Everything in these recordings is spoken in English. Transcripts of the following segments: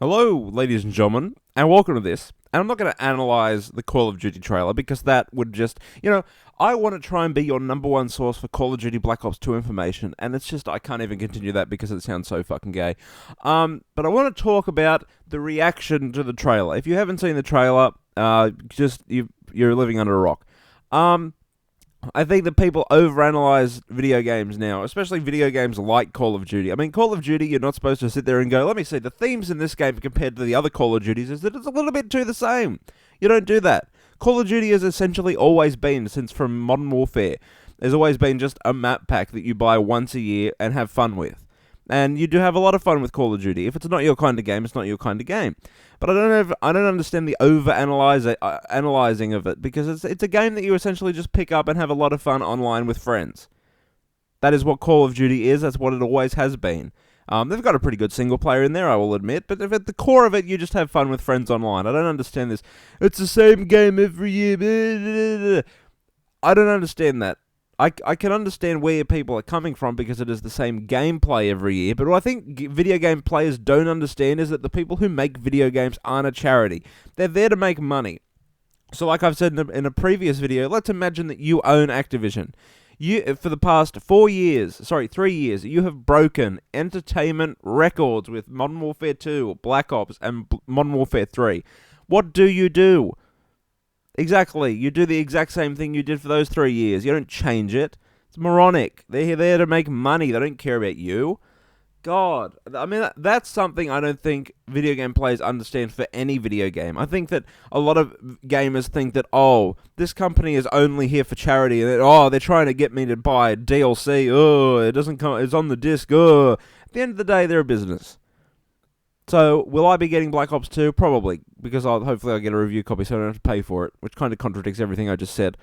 Hello, ladies and gentlemen, and welcome to this. And I'm not going to analyze the Call of Duty trailer because that would just, I want to try and be your number one source for Call of Duty Black Ops 2 information, and it's just, I can't even continue that because it sounds so fucking gay. But I want to talk about the reaction to the trailer. If you haven't seen the trailer, you're living under a rock. I think that people overanalyze video games now, especially video games like Call of Duty. I mean, Call of Duty, you're not supposed to sit there and go, let me see, the themes in this game compared to the other Call of Duties is that it's a little bit too the same. You don't do that. Call of Duty has essentially always been, since from Modern Warfare, there's always been just a map pack that you buy once a year and have fun with. And you do have a lot of fun with Call of Duty. If it's not your kind of game, it's not your kind of game. But I don't understand the analyzing of it, because it's a game that you essentially just pick up and have a lot of fun online with friends. That is what Call of Duty is. That's what it always has been. They've got a pretty good single player in there, I will admit, but if at the core of it, you just have fun with friends online. I don't understand this. It's the same game every year. I don't understand that. I can understand where people are coming from because it is the same gameplay every year, but what I think video game players don't understand is that the people who make video games aren't a charity. They're there to make money. So like I've said in a previous video, let's imagine that you own Activision. For the past 3 years, you have broken entertainment records with Modern Warfare 2, Black Ops, and Modern Warfare 3. What do? Exactly. You do the exact same thing you did for those 3 years. You don't change it. It's moronic. They're there to make money. They don't care about you. God. I mean, that's something I don't think video game players understand for any video game. I think that a lot of gamers think that, this company is only here for charity, and that, they're trying to get me to buy DLC. It doesn't come. It's on the disc. At the end of the day, they're a business. So, will I be getting Black Ops 2? Probably, because hopefully I'll get a review copy so I don't have to pay for it, which kind of contradicts everything I just said.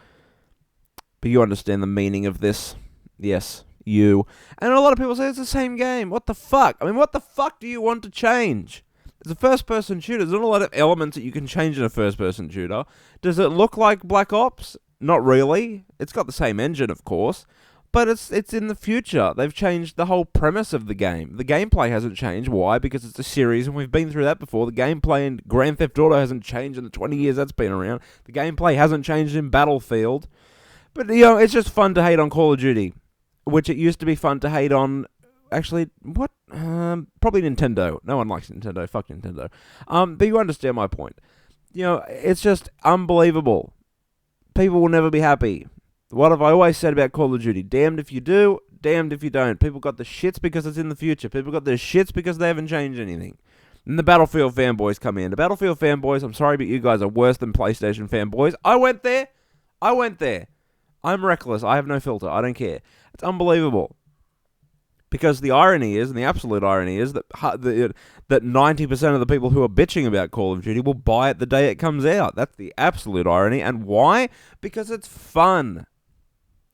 But you understand the meaning of this. Yes, you. And a lot of people say it's the same game. What the fuck? I mean, what the fuck do you want to change? It's a first-person shooter. There's not a lot of elements that you can change in a first-person shooter. Does it look like Black Ops? Not really. It's got the same engine, of course. But it's in the future. They've changed the whole premise of the game. The gameplay hasn't changed. Why? Because it's a series, and we've been through that before. The gameplay in Grand Theft Auto hasn't changed in the 20 years that's been around. The gameplay hasn't changed in Battlefield. But, it's just fun to hate on Call of Duty, which it used to be fun to hate on... Actually, what? Probably Nintendo. No one likes Nintendo. Fuck Nintendo. But you understand my point. It's just unbelievable. People will never be happy. What have I always said about Call of Duty? Damned if you do, damned if you don't. People got the shits because it's in the future. People got their shits because they haven't changed anything. And the Battlefield fanboys come in. The Battlefield fanboys, I'm sorry, but you guys are worse than PlayStation fanboys. I went there. I'm reckless. I have no filter. I don't care. It's unbelievable. Because the irony is, and the absolute irony is, that 90% of the people who are bitching about Call of Duty will buy it the day it comes out. That's the absolute irony. And why? Because it's fun.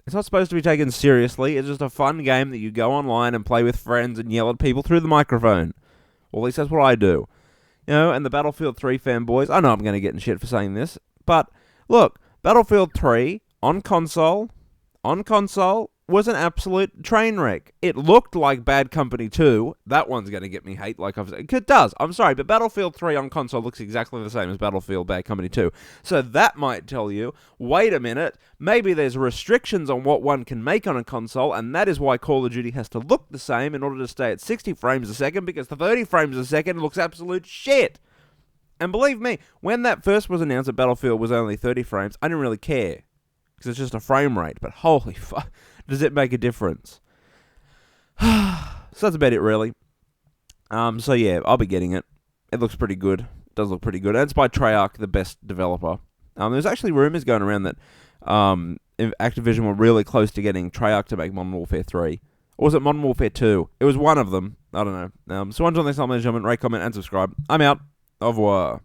It's not supposed to be taken seriously. It's just a fun game that you go online and play with friends and yell at people through the microphone. Or at least that's what I do. And the Battlefield 3 fanboys, I know I'm going to get in shit for saying this, but look, Battlefield 3 on console, was an absolute train wreck. It looked like Bad Company 2. That one's going to get me hate like I've said. It does. I'm sorry, but Battlefield 3 on console looks exactly the same as Battlefield Bad Company 2. So that might tell you, wait a minute, maybe there's restrictions on what one can make on a console, and that is why Call of Duty has to look the same in order to stay at 60 frames a second, because the 30 frames a second looks absolute shit. And believe me, when that first was announced that Battlefield was only 30 frames, I didn't really care, because it's just a frame rate, but holy fuck. Does it make a difference? So that's about it, really. So yeah, I'll be getting it. It looks pretty good. It does look pretty good. And it's by Treyarch, the best developer. There's actually rumors going around that Activision were really close to getting Treyarch to make Modern Warfare 3. Or was it Modern Warfare 2? It was one of them. I don't know. So until next time, ladies and gentlemen, rate, comment, and subscribe. I'm out. Au revoir.